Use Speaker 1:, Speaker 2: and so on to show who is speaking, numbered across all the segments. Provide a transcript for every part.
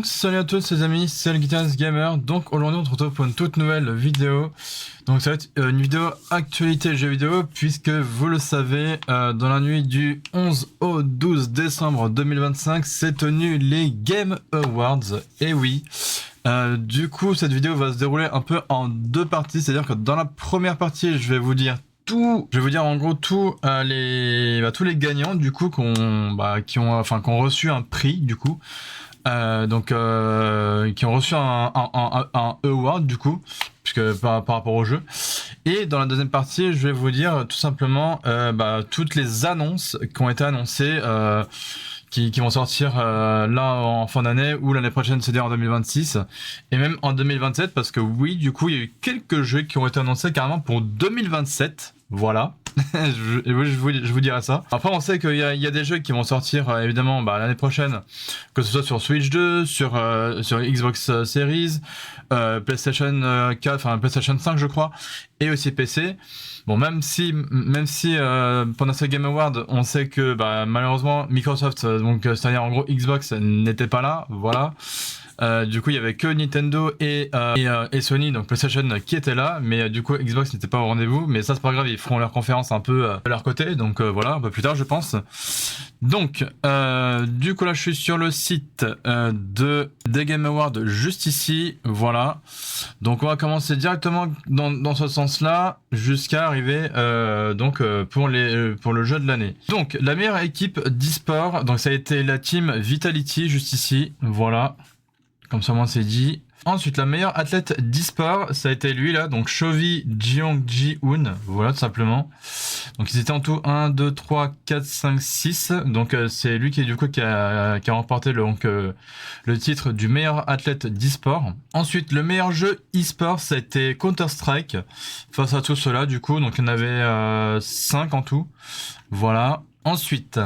Speaker 1: Donc salut à tous les amis, c'est le Guitarist Gamer. Donc aujourd'hui on se retrouve pour une toute nouvelle vidéo. Donc ça va être une vidéo actualité jeux vidéo, puisque vous le savez, dans la nuit du 11 au 12 décembre 2025 s'est tenu les Game Awards. Et oui, du coup cette vidéo va se dérouler un peu en deux parties, c'est à dire que dans la première partie je vais vous dire en gros tous les gagnants du coup qui ont reçu un prix du coup. Qui ont reçu un award du coup, puisque par rapport au jeu. Et dans la deuxième partie, je vais vous dire tout simplement toutes les annonces qui ont été annoncées, qui vont sortir là en fin d'année ou l'année prochaine, c'est-à-dire en 2026 et même en 2027, parce que oui, du coup, il y a eu quelques jeux qui ont été annoncés carrément pour 2027. Voilà. je vous dirai ça. Après, on sait qu'il y a des jeux qui vont sortir évidemment l'année prochaine, que ce soit sur Switch 2, sur Xbox Series, PlayStation 4, enfin PlayStation 5 je crois, et aussi PC. Bon, même si pendant ce Game Award, on sait que malheureusement Microsoft, c'est-à-dire en gros Xbox, n'était pas là, voilà. Du coup, il y avait que Nintendo et Sony, donc PlayStation, qui étaient là, mais du coup, Xbox n'était pas au rendez-vous. Mais ça, c'est pas grave, ils feront leur conférence un peu de leur côté, donc voilà, un peu plus tard, je pense. Donc, du coup, là, je suis sur le site des Game Awards, juste ici, voilà. Donc, on va commencer directement dans ce sens-là, jusqu'à arriver pour le jeu de l'année. Donc, la meilleure équipe d'e-sport, donc ça a été la team Vitality, juste ici, voilà. Comme ça, moi, c'est dit. Ensuite, la meilleure athlète d'e-sport, ça a été lui, là. Donc, Shovi Jeongji-hoon. Voilà, tout simplement. Donc, ils étaient en tout 1, 2, 3, 4, 5, 6. Donc, c'est lui qui a remporté le titre du meilleur athlète d'e-sport. Ensuite, le meilleur jeu e-sport, ça a été Counter-Strike. Face à tout cela, du coup. Donc, il y en avait 5 en tout. Voilà. Ensuite,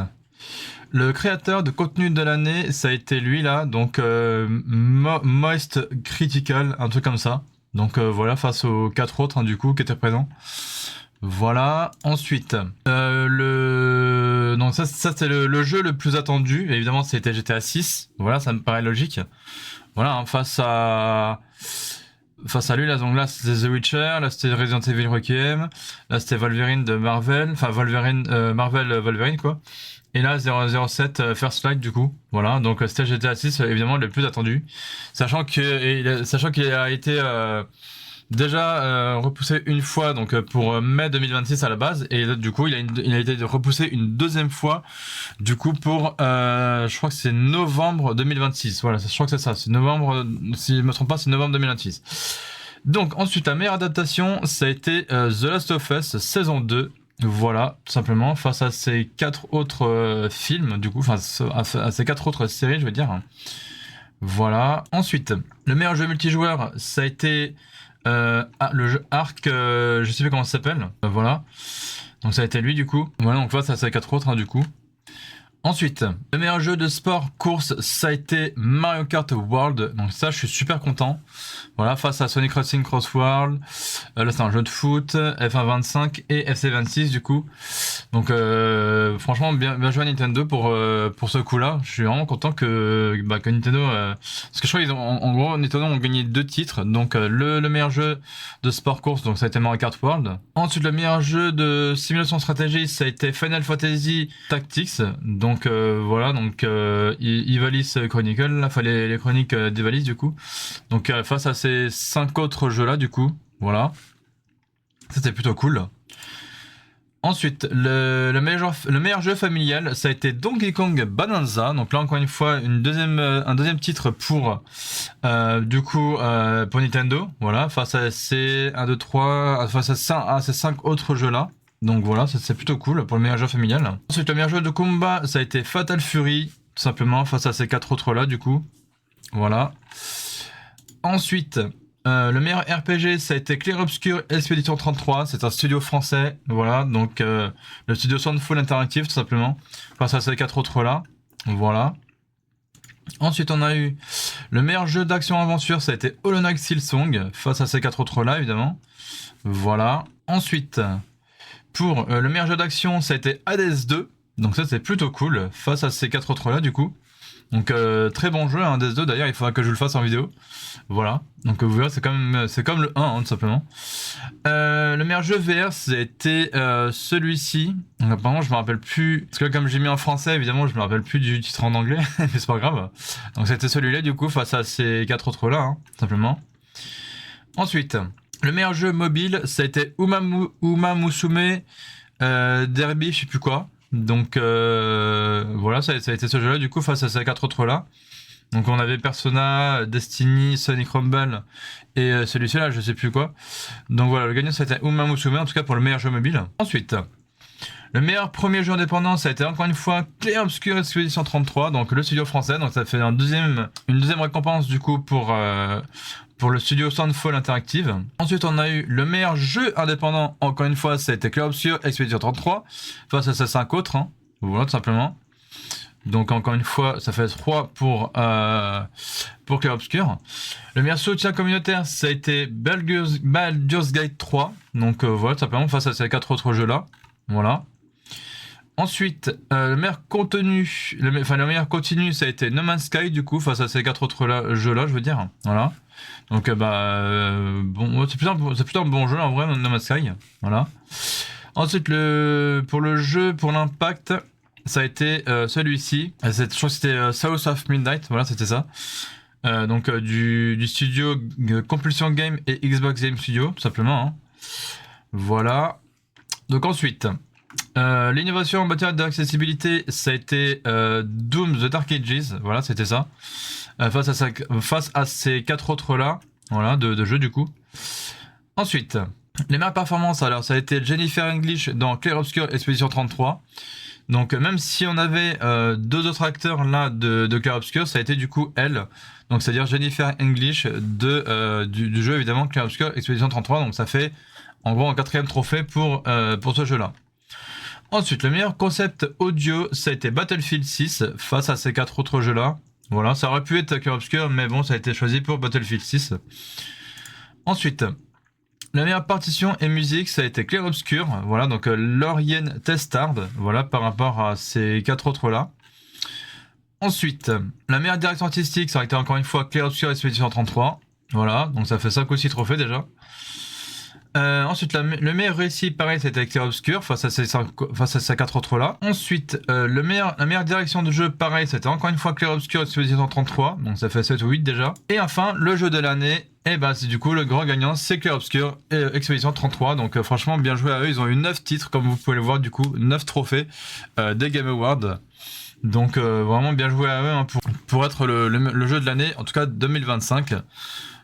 Speaker 1: le créateur de contenu de l'année, ça a été lui là, donc Moist Critical, un truc comme ça. Donc voilà, face aux 4 autres du coup qui étaient présents. Voilà. Ensuite, donc ça c'est le jeu le plus attendu. Évidemment, c'était GTA 6. Voilà, ça me paraît logique. Voilà, hein, face à lui là, donc là c'était The Witcher, là c'était Resident Evil Requiem, là c'était Wolverine de Marvel, enfin Marvel Wolverine quoi. Et là 007 First Light du coup, voilà, donc c'était GTA 6 évidemment le plus attendu, sachant qu'il a été déjà repoussé une fois, donc pour mai 2026 à la base, et là, du coup il a été repoussé une deuxième fois du coup pour je crois que c'est novembre 2026, voilà, je crois que c'est ça, c'est novembre, si je me trompe pas, c'est novembre 2026. Donc ensuite la meilleure adaptation, ça a été The Last of Us saison 2. Voilà, tout simplement, face à ces 4 autres films, du coup, enfin, à ces 4 autres séries, je veux dire. Voilà. Ensuite, le meilleur jeu multijoueur, ça a été le jeu Ark, je sais plus comment ça s'appelle. Voilà. Donc ça a été lui, du coup. Voilà, donc face à ces 4 autres, du coup. Ensuite, le meilleur jeu de sport course, ça a été Mario Kart World. Donc ça, je suis super content. Voilà, face à Sonic Racing Cross World. Là, c'est un jeu de foot, F1 25 et FC 26 du coup. Donc franchement, bien joué à Nintendo pour ce coup-là. Je suis vraiment content que Nintendo, parce que je crois qu'ils ont, en gros, Nintendo ont gagné 2 titres. Donc le meilleur jeu de sport course, donc ça a été Mario Kart World. Ensuite, le meilleur jeu de simulation stratégie, ça a été Final Fantasy Tactics. Donc voilà, donc Ivalice Chronicle, là, fallait les chroniques d'Ivalice du coup. Donc face à ces 5 autres jeux là du coup, voilà. C'était plutôt cool. Ensuite, le meilleur jeu familial, ça a été Donkey Kong Bonanza. Donc là encore une fois, un deuxième titre pour pour Nintendo. Voilà, face à ces 1, 2, 3, face à ces 5 autres jeux là. Donc voilà, c'est plutôt cool pour le meilleur jeu familial. Ensuite, le meilleur jeu de combat, ça a été Fatal Fury, tout simplement, face à ces 4 autres là, du coup. Voilà. Ensuite, le meilleur RPG, ça a été Clair Obscur Expedition 33, c'est un studio français, voilà, donc le studio Soundful Interactive, tout simplement, face à ces 4 autres là. Voilà. Ensuite, on a eu le meilleur jeu d'action-aventure, ça a été Hollow Knight Silksong, face à ces 4 autres là, évidemment. Voilà. Ensuite, pour le meilleur jeu d'action, ça a été Hades 2. Donc ça, c'est plutôt cool, face à ces 4 autres là, du coup. Donc très bon jeu, un DS2 d'ailleurs, il faudra que je le fasse en vidéo. Voilà, donc vous verrez, c'est comme le 1 hein, tout simplement. Le meilleur jeu VR, c'était celui-ci. Donc apparemment je me rappelle plus, parce que comme j'ai mis en français évidemment je me rappelle plus du titre en anglais, mais c'est pas grave. Donc c'était celui-là du coup face à ces 4 autres là, hein, simplement. Ensuite, le meilleur jeu mobile, ça a été Uma Musume Derby, je sais plus quoi. Donc voilà, ça a été ce jeu-là du coup face à ces 4 autres là. Donc on avait Persona, Destiny, Sonic Rumble et celui-ci là, je sais plus quoi. Donc voilà, le gagnant ça a été Uma Musume, en tout cas pour le meilleur jeu mobile. Ensuite, le meilleur premier jeu indépendant, ça a été encore une fois Clair Obscur Expedition 33, donc le studio français. Donc ça fait une deuxième récompense du coup pour le studio Soundfall Interactive. Ensuite, on a eu le meilleur jeu indépendant, encore une fois, ça a été Clair Obscur Expedition 33, face à ces 5 autres. Hein. Voilà, tout simplement. Donc encore une fois, ça fait 3 pour Clair Obscur. Le meilleur soutien communautaire, ça a été Baldur's Gate 3. Donc voilà, tout simplement, face à ces 4 autres jeux-là. Voilà. Ensuite, le meilleur contenu, le meilleur continu, ça a été No Man's Sky, du coup, face à ces 4 autres jeux-là, je veux dire. Voilà. Donc, bon, c'est plutôt un bon jeu, en vrai, No Man's Sky. Voilà. Ensuite, pour le jeu, pour l'impact, ça a été celui-ci. Je crois que c'était South of Midnight, voilà, c'était ça. Donc, du studio Compulsion Game et Xbox Game Studio, tout simplement. Hein. Voilà. Donc ensuite, l'innovation en matière d'accessibilité, ça a été Doom The Dark Ages, voilà, c'était ça. Face à ces 4 autres là, voilà, de jeux du coup. Ensuite, les meilleures performances, alors ça a été Jennifer English dans Clair Obscur Expedition 33. Donc même si on avait 2 autres acteurs là de Clair Obscur, ça a été du coup elle. Donc c'est-à-dire Jennifer English du jeu évidemment Clair Obscur Expedition 33. Donc ça fait en gros un 4e trophée pour ce jeu là. Ensuite, le meilleur concept audio, ça a été Battlefield 6 face à ces 4 autres jeux là. Voilà, ça aurait pu être Clair Obscur, mais bon, ça a été choisi pour Battlefield 6. Ensuite, la meilleure partition et musique, ça a été Clair Obscur. Voilà, donc Lorien Testard, voilà, par rapport à ces 4 autres là. Ensuite, la meilleure direction artistique, ça a été encore une fois Clair Obscur Expedition 33. Voilà, donc ça fait 5 ou 6 trophées déjà. Ensuite, le meilleur récit, pareil, c'était Clair Obscur face à ces 4 autres là. Ensuite, la meilleure direction de jeu, pareil, c'était encore une fois Clair Obscur Expedition 33, donc ça fait 7 ou 8 déjà. Et enfin, le jeu de l'année, et bah c'est du coup le grand gagnant, c'est Clair Obscur Expedition 33, donc franchement bien joué à eux, ils ont eu 9 titres, comme vous pouvez le voir du coup, 9 trophées des Game Awards. Donc vraiment bien joué à eux hein, pour être le jeu de l'année, en tout cas 2025.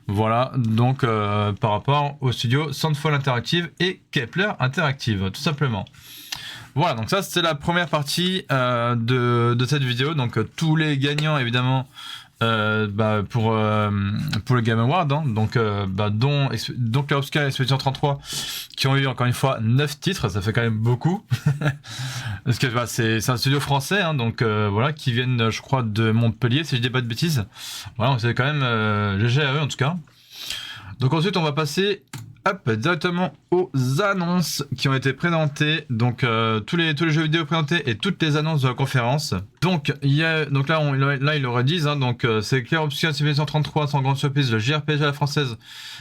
Speaker 1: Voilà, donc par rapport au studio Soundfall Interactive et Kepler Interactive, tout simplement. Voilà, donc ça c'était la première partie de cette vidéo. Donc tous les gagnants évidemment pour le Game Award, hein, donc dont Clair Obscur et Expedition 33 qui ont eu encore une fois 9 titres, ça fait quand même beaucoup. Parce que c'est un studio français, hein, donc voilà, qui viennent je crois de Montpellier si je dis pas de bêtises. Voilà, c'est quand même léger à eux en tout cas. Donc ensuite on va passer directement aux annonces qui ont été présentées, donc tous les jeux vidéo présentés et toutes les annonces de la conférence. Donc là ils le redisent, hein, donc c'est Clair Obscur Expedition 33 sans grande surprise, le JRPG à la française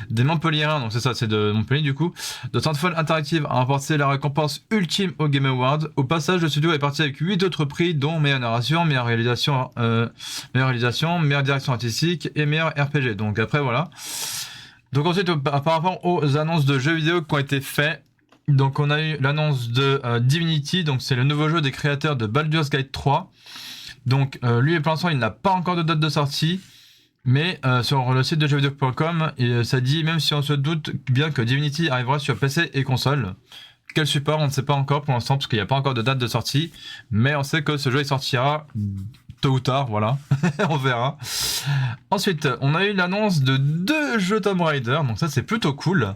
Speaker 1: des Montpelliérains, donc c'est ça, c'est de Montpellier du coup. De Soundfall Interactive a remporté la récompense ultime au Game Award. Au passage, le studio est parti avec 8 autres prix, dont meilleure narration, meilleure réalisation, meilleure direction artistique et meilleur RPG. Donc après voilà. Donc ensuite, par rapport aux annonces de jeux vidéo qui ont été faites, donc on a eu l'annonce de Divinity, donc c'est le nouveau jeu des créateurs de Baldur's Gate 3. Donc lui, pour l'instant, il n'a pas encore de date de sortie, mais sur le site de jeuxvideo.com, ça dit, même si on se doute bien que Divinity arrivera sur PC et console. Quel support, on ne sait pas encore pour l'instant, parce qu'il n'y a pas encore de date de sortie, mais on sait que ce jeu il sortira tôt ou tard, voilà, on verra. Ensuite, on a eu l'annonce de 2 jeux Tomb Raider, donc ça c'est plutôt cool.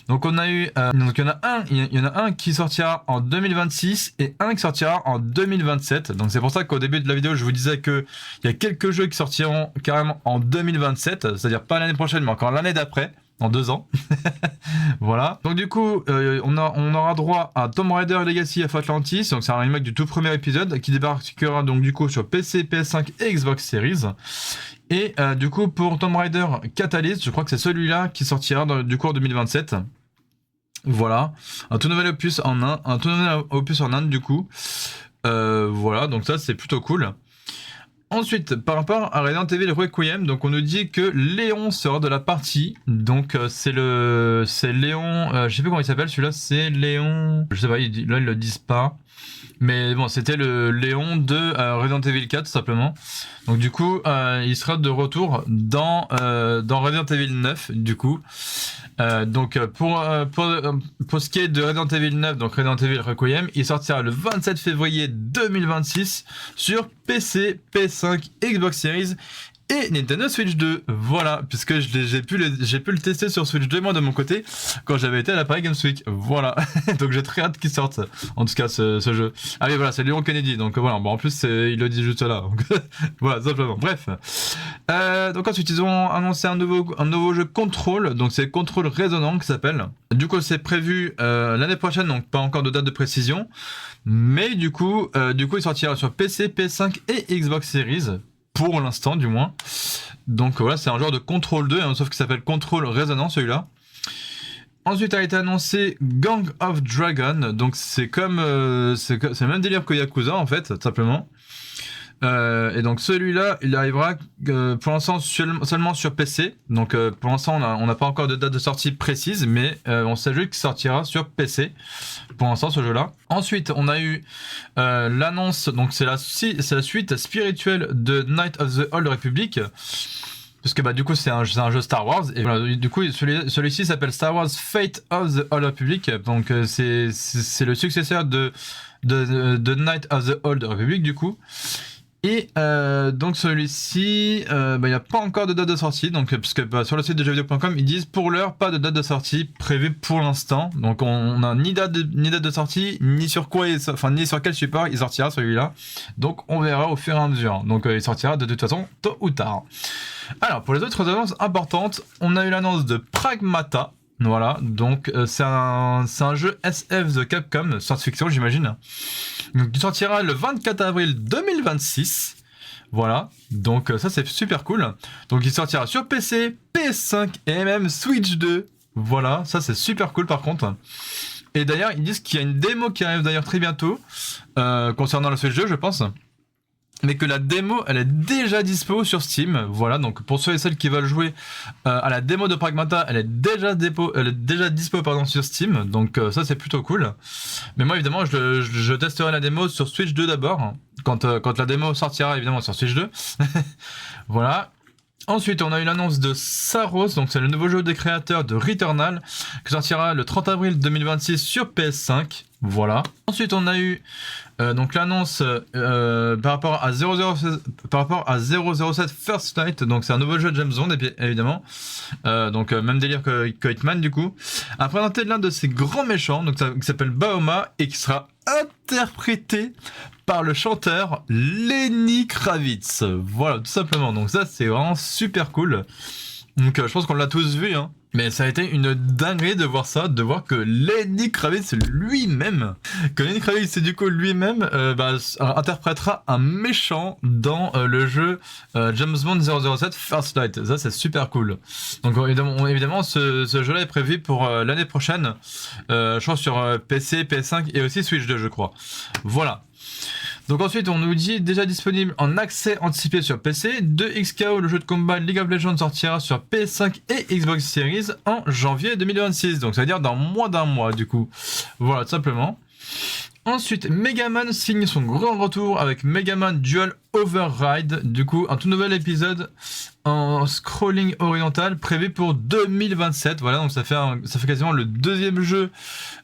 Speaker 1: Donc on a eu, donc il y en a un qui sortira en 2026 et un qui sortira en 2027. Donc c'est pour ça qu'au début de la vidéo, je vous disais que il y a quelques jeux qui sortiront carrément en 2027, c'est-à-dire pas l'année prochaine, mais encore l'année d'après. en 2 ans. Voilà. Donc du coup, on aura droit à Tomb Raider Legacy of Atlantis. Donc c'est un remake du tout premier épisode qui débarquera donc du coup sur PC, PS5 et Xbox Series. Et du coup pour Tomb Raider Catalyst, je crois que c'est celui-là qui sortira du coup en 2027. Voilà, un tout nouvel opus en Inde du coup. Voilà, donc ça c'est plutôt cool. Ensuite, par rapport à Resident Evil Requiem, donc on nous dit que Léon sera de la partie. Donc c'est Léon, je sais plus comment il s'appelle celui-là, c'est Léon, je sais pas, là ils le disent pas. Mais bon, c'était le Léon de Resident Evil 4 tout simplement. Donc du coup, il sera de retour dans Resident Evil 9 du coup. Donc pour ce qui est de Resident Evil 9, donc Resident Evil Requiem, il sortira le 27 février 2026 sur PC, PS5, Xbox Series et Nintendo Switch 2. Voilà, puisque j'ai pu le tester sur Switch 2 moi de mon côté quand j'avais été à la Paris Games Week. Voilà, donc j'ai très hâte qu'il sorte. En tout cas ce jeu. Ah oui voilà, c'est Léon Kennedy. Donc voilà, bon en plus il le dit juste là. Donc, voilà simplement. Bref. Donc ensuite ils ont annoncé un nouveau jeu Control. Donc c'est Control Résonant qui s'appelle. Du coup c'est prévu l'année prochaine, donc pas encore de date de précision. Mais du coup il sortira sur PC, PS5 et Xbox Series. Pour l'instant du moins. Donc voilà, c'est un genre de Control 2, hein, sauf qu'il s'appelle Control Résonant celui-là. Ensuite a été annoncé Gang of Dragon, donc c'est comme c'est le même délire que Yakuza en fait, tout simplement. Et donc celui-là, il arrivera pour l'instant seulement sur PC. Donc pour l'instant, on n'a pas encore de date de sortie précise, mais on sait juste qu'il sortira sur PC. Pour l'instant, ce jeu-là. Ensuite, on a eu l'annonce. Donc c'est la suite spirituelle de Knights of the Old Republic. Parce que bah du coup c'est un jeu Star Wars et voilà, du coup celui-ci s'appelle Star Wars Fate of the Old Republic. Donc c'est le successeur de Knights of the Old Republic du coup. Et donc celui-ci, il n'y a pas encore de date de sortie, donc parce que sur le site de jeuxvideo.com ils disent pour l'heure pas de date de sortie prévue pour l'instant. Donc on n'a ni date de sortie, ni sur quoi, ni sur quel support il sortira celui-là. Donc on verra au fur et à mesure. Donc il sortira de toute façon tôt ou tard. Alors pour les autres annonces importantes, on a eu l'annonce de Pragmata. Voilà, donc c'est un jeu SF de Capcom, science-fiction j'imagine. Donc il sortira le 24 avril 2026. Voilà, donc ça c'est super cool. Donc il sortira sur PC, PS5 et même Switch 2. Voilà, ça c'est super cool par contre. Et d'ailleurs ils disent qu'il y a une démo qui arrive d'ailleurs très bientôt concernant le Switch 2 je pense. Mais que la démo, elle est déjà dispo sur Steam. Voilà, donc pour ceux et celles qui veulent jouer à la démo de Pragmata, elle est déjà dispo sur Steam. Donc ça, c'est plutôt cool. Mais moi, évidemment, je testerai la démo sur Switch 2 d'abord. Hein, quand la démo sortira, évidemment, sur Switch 2. Voilà. Ensuite, on a eu l'annonce de Saros, donc c'est le nouveau jeu des créateurs de Returnal, qui sortira le 30 avril 2026 sur PS5. Voilà. Ensuite, on a eu donc l'annonce par rapport à 007 First Light, donc c'est un nouveau jeu de James Bond évidemment. Donc même délire que Hitman du coup. A présenté l'un de ses grands méchants, donc qui s'appelle Baoma et qui sera interprété par le chanteur Lenny Kravitz. Voilà, tout simplement. Donc ça, c'est vraiment super cool. Donc je pense qu'on l'a tous vu, hein. Mais ça a été une dinguerie de voir ça, de voir que Lenny Kravitz lui-même, interprétera un méchant dans le jeu James Bond 007 First Light. Ça, c'est super cool. Donc évidemment ce jeu-là est prévu pour l'année prochaine, je crois sur PC, PS5 et aussi Switch 2, je crois. Voilà. Donc ensuite, on nous dit déjà disponible en accès anticipé sur PC. 2XKO, le jeu de combat League of Legends sortira sur PS5 et Xbox Series en janvier 2026. Donc ça veut dire dans moins d'un mois du coup. Voilà, tout simplement. Ensuite, Megaman signe son grand retour avec Megaman Dual Override. Du coup, un tout nouvel épisode en scrolling horizontal prévu pour 2027. Voilà, donc ça fait quasiment le deuxième jeu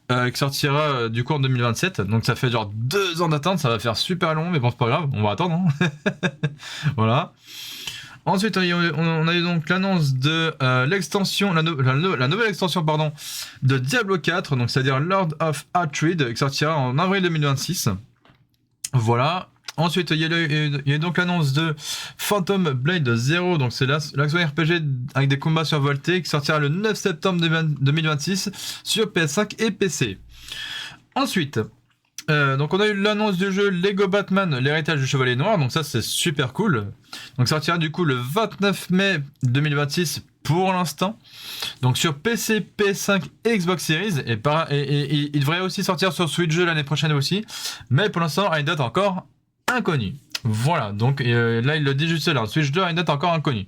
Speaker 1: qui sortira du coup en 2027. Donc ça fait genre 2 ans d'attente. Ça va faire super long, mais bon, c'est pas grave. On va attendre. Hein. Voilà. Ensuite, on a eu donc l'annonce de l'extension, la nouvelle extension de Diablo 4, donc c'est-à-dire Lord of Hatred, qui sortira en avril 2026. Voilà. Ensuite, il y a donc l'annonce de Phantom Blade Zero, donc c'est l'action RPG avec des combats survoltés qui sortira le 9 septembre 2026 sur PS5 et PC. Ensuite, donc on a eu l'annonce du jeu Lego Batman, l'héritage du Chevalier Noir, donc ça c'est super cool. Donc ça sortira du coup le 29 mai 2026 pour l'instant. Donc sur PC, PS5 et Xbox Series, et il devrait aussi sortir sur Switch l'année prochaine aussi, mais pour l'instant à une date encore inconnue. Voilà, donc là il le dit juste là, Switch 2 a une date encore inconnue.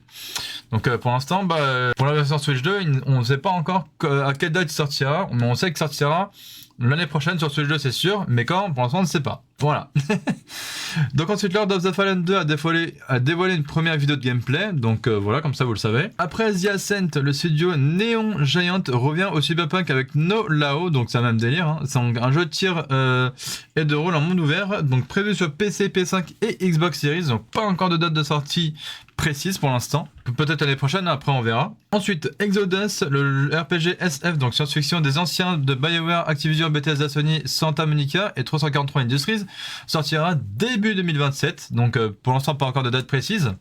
Speaker 1: Donc pour l'instant, pour la version Switch 2, on ne sait pas encore à quelle date il sortira, mais on sait qu'il sortira l'année prochaine sur Switch 2 c'est sûr, mais quand, pour l'instant on ne sait pas. Voilà. Donc ensuite Lord of the Fallen 2 a dévoilé une première vidéo de gameplay, donc voilà, comme ça vous le savez. Après The Ascent, le studio Neon Giant revient au Cyberpunk avec No Lao, donc c'est un même délire, hein. C'est un jeu de tir et de rôle en monde ouvert, donc prévu sur PC, PS5 et Xbox Series, donc pas encore de date de sortie précise pour l'instant, peut-être l'année prochaine, après on verra. Ensuite Exodus, le RPG SF, donc science-fiction des anciens de BioWare, Activision, Bethesda, Sony, Santa Monica et 343 Industries, sortira début 2027, donc pour l'instant pas encore de date précise.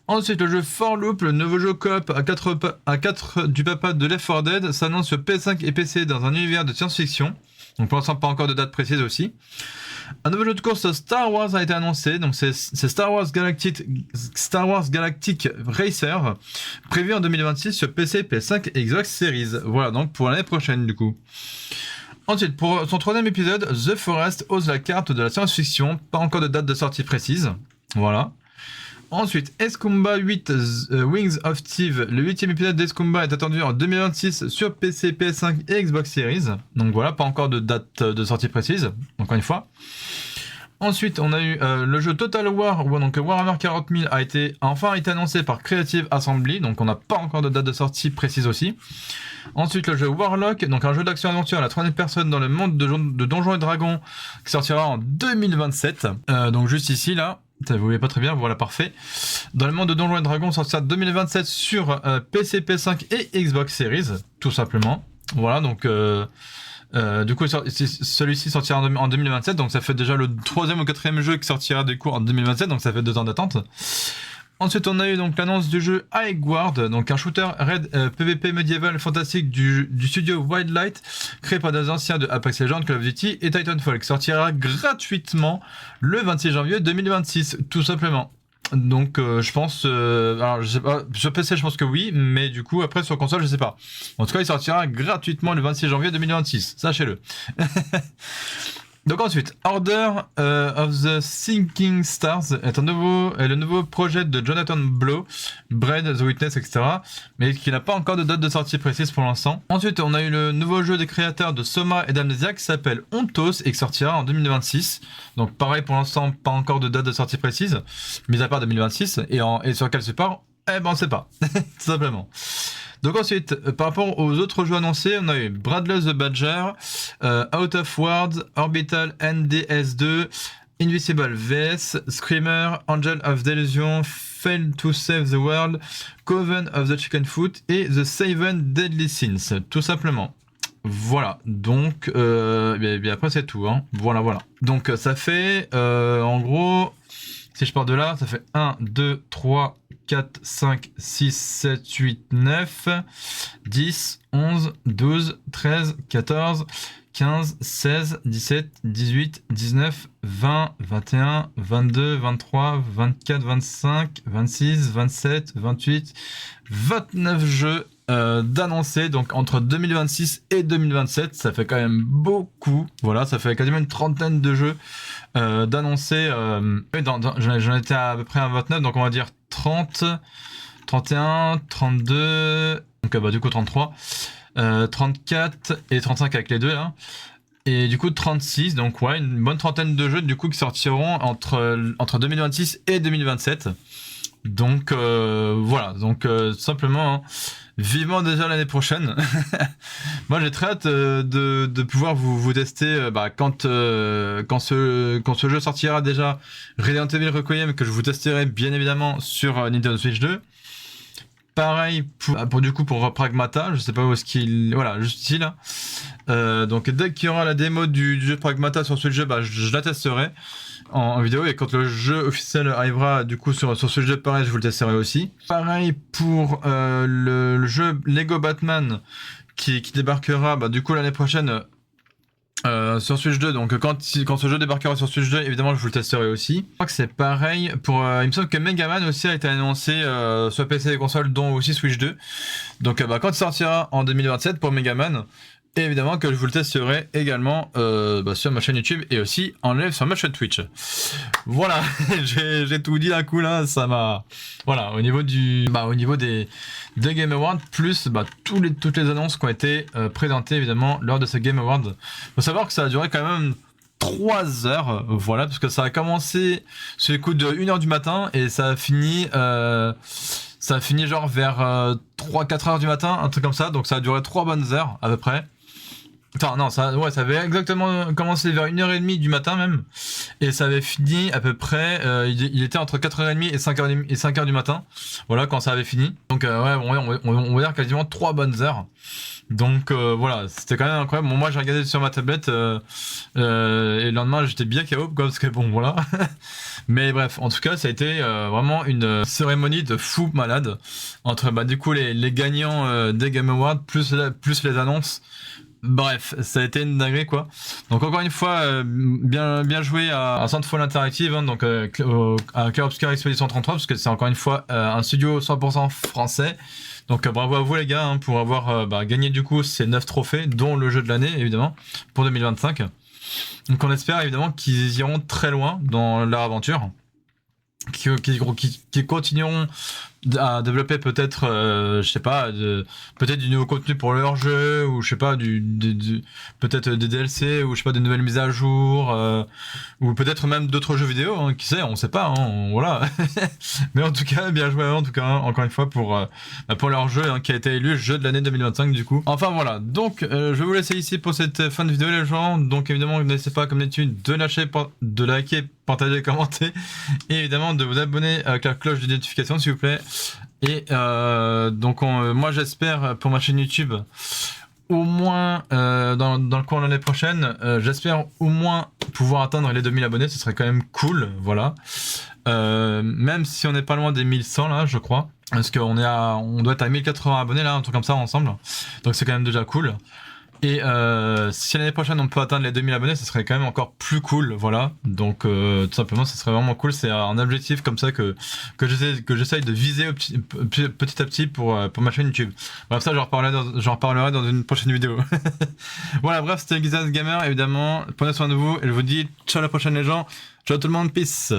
Speaker 1: Ensuite, le jeu For Loop, le nouveau jeu coop à 4 du papa de Left 4 Dead, s'annonce sur PS5 et PC dans un univers de science-fiction. Donc pour l'instant, pas encore de date précise aussi. Un nouveau jeu de course Star Wars a été annoncé, donc c'est Star Wars Galactic Racer, prévu en 2026 sur PC, PS5 et Xbox Series. Voilà, donc pour l'année prochaine du coup. Ensuite, pour son troisième épisode, The Forest ose la carte de la science-fiction, pas encore de date de sortie précise. Voilà. Ensuite, Escumba 8 Wings of Steve, le 8ème épisode d'Escumba est attendu en 2026 sur PC, PS5 et Xbox Series. Donc voilà, pas encore de date de sortie précise, encore une fois. Ensuite, on a eu le jeu Total War, donc Warhammer 40 000 a enfin été annoncé par Creative Assembly, donc on n'a pas encore de date de sortie précise aussi. Ensuite, le jeu Warlock, donc un jeu d'action-aventure à la troisième personne dans le monde de Donjons et Dragons, qui sortira en 2027. Donc juste ici, là, vous voyez pas très bien, voilà, parfait. Dans le monde de Donjons et Dragons, sortira en 2027 sur PC, PS5 et Xbox Series, tout simplement. Voilà, donc... du coup, celui-ci sortira en 2027, donc ça fait déjà le 3e ou 4e jeu qui sortira du coup en 2027, donc ça fait 2 ans d'attente. Ensuite, on a eu donc l'annonce du jeu Highguard, donc un shooter raid PvP médiéval fantastique du studio Wildlight, créé par des anciens de Apex Legends, Call of Duty et Titanfall, qui sortira gratuitement le 26 janvier 2026, tout simplement. Donc je pense, alors je sais pas, sur PC je pense que oui, mais du coup après sur console je sais pas. En tout cas il sortira gratuitement le 26 janvier 2026, sachez-le. Donc ensuite, Order of the Sinking Stars est le nouveau projet de Jonathan Blow, Braid, The Witness, etc. Mais qui n'a pas encore de date de sortie précise pour l'instant. Ensuite, on a eu le nouveau jeu des créateurs de Soma et d'Amnesia qui s'appelle Ontos et qui sortira en 2026. Donc pareil pour l'instant, pas encore de date de sortie précise, mis à part 2026. Et sur quel support? Eh ben on sait pas, tout simplement. Donc ensuite, par rapport aux autres jeux annoncés, on a eu Bradley the Badger, Out of Worlds, Orbital NDS2, Invisible VS, Screamer, Angel of Delusion, Fail to Save the World, Coven of the Chicken Foot et The Seven Deadly Sins, tout simplement. Voilà, donc bien après c'est tout, hein. Voilà. Donc ça fait, en gros, si je pars de là, ça fait 1, 2, 3, 4, 5, 6, 7, 8, 9, 10, 11, 12, 13, 14, 15, 16, 17, 18, 19, 20, 21, 22, 23, 24, 25, 26, 27, 28, 29 jeux d'annoncer, donc entre 2026 et 2027, ça fait quand même beaucoup. Voilà, ça fait quasiment une trentaine de jeux d'annoncer. J'en étais à peu près à 29, donc on va dire 30, 31, 32, donc du coup 33, 34 et 35 avec les deux là. Et du coup 36, donc ouais, une bonne trentaine de jeux du coup qui sortiront entre 2026 et 2027. Donc voilà, donc simplement hein, vivement déjà l'année prochaine. Moi j'ai très hâte de pouvoir vous tester quand ce jeu sortira déjà, Resident Evil Requiem, que je vous testerai bien évidemment sur Nintendo Switch 2. Pareil pour du coup pour Pragmata, je sais pas où est-ce qu'il... Voilà, juste ici là. Donc dès qu'il y aura la démo du jeu Pragmata sur ce jeu, bah, je la testerai en vidéo, et quand le jeu officiel arrivera du coup sur ce jeu, pareil, je vous le testerai aussi. Pareil pour le jeu Lego Batman qui débarquera bah, du coup l'année prochaine sur Switch 2. Donc quand ce jeu débarquera sur Switch 2, évidemment je vous le testerai aussi. Je crois que c'est pareil pour... il me semble que Megaman aussi a été annoncé sur PC et consoles, dont aussi Switch 2. Donc bah, quand il sortira en 2027 pour Megaman, et évidemment que je vous le testerai également bah, sur ma chaîne YouTube et aussi en live sur ma chaîne Twitch. Voilà, j'ai tout dit d'un coup là, ça m'a... Voilà, au niveau des Game Awards, plus bah, toutes les annonces qui ont été présentées évidemment lors de ce Game Awards. Faut savoir que ça a duré quand même 3 heures, voilà, parce que ça a commencé sur les coups de 1h du matin et ça a fini genre vers 3-4 heures du matin, un truc comme ça, donc ça a duré 3 bonnes heures à peu près. Enfin non, ça avait exactement commencé vers 1h30 du matin même, et ça avait fini à peu près, il était entre 4h30 et 5h du matin, voilà, quand ça avait fini. Donc ouais, on va dire quasiment 3 bonnes heures. Donc voilà, c'était quand même incroyable. Bon, moi j'ai regardé sur ma tablette et le lendemain j'étais bien KO quoi, parce que bon voilà. Mais bref, en tout cas ça a été vraiment une cérémonie de fou malade entre bah, du coup les gagnants des Game Awards plus les annonces. Bref, ça a été une dinguerie quoi. Donc encore une fois, bien joué à Soundfall Interactive, hein, donc à Clair Obscur Expedition 33, parce que c'est encore une fois un studio 100% français. Donc bravo à vous les gars hein, pour avoir gagné du coup ces 9 trophées, dont le jeu de l'année évidemment, pour 2025. Donc on espère évidemment qu'ils iront très loin dans leur aventure, qui continueront à développer peut-être, je sais pas, peut-être du nouveau contenu pour leur jeu, ou je sais pas, peut-être des DLC, ou je sais pas, des nouvelles mises à jour, ou peut-être même d'autres jeux vidéo, hein, qui sait, on sait pas, hein, voilà. Mais en tout cas, bien joué en tout cas, hein, encore une fois pour leur jeu hein, qui a été élu jeu de l'année 2025 du coup. Enfin voilà, donc je vais vous laisser ici pour cette fin de vidéo les gens, donc évidemment n'hésitez pas comme d'habitude de liker, partager, commenter, et évidemment de vous abonner avec la cloche de notification s'il vous plaît. Et donc moi j'espère pour ma chaîne YouTube au moins dans le cours de l'année prochaine, j'espère au moins pouvoir atteindre les 2000 abonnés, ce serait quand même cool, voilà. Même si on n'est pas loin des 1100 là je crois, parce qu'on doit être à 1080 abonnés là, un truc comme ça ensemble, donc c'est quand même déjà cool. Et si l'année prochaine on peut atteindre les 2000 abonnés, ce serait quand même encore plus cool, voilà. Donc tout simplement, ce serait vraiment cool. C'est un objectif comme ça que j'essaye de viser petit à petit pour ma chaîne YouTube. Bref, ça j'en reparlerai dans une prochaine vidéo. Voilà, bref, c'était Gizas Gamer, évidemment. Prenez soin de vous et je vous dis ciao à la prochaine les gens. Ciao tout le monde, peace.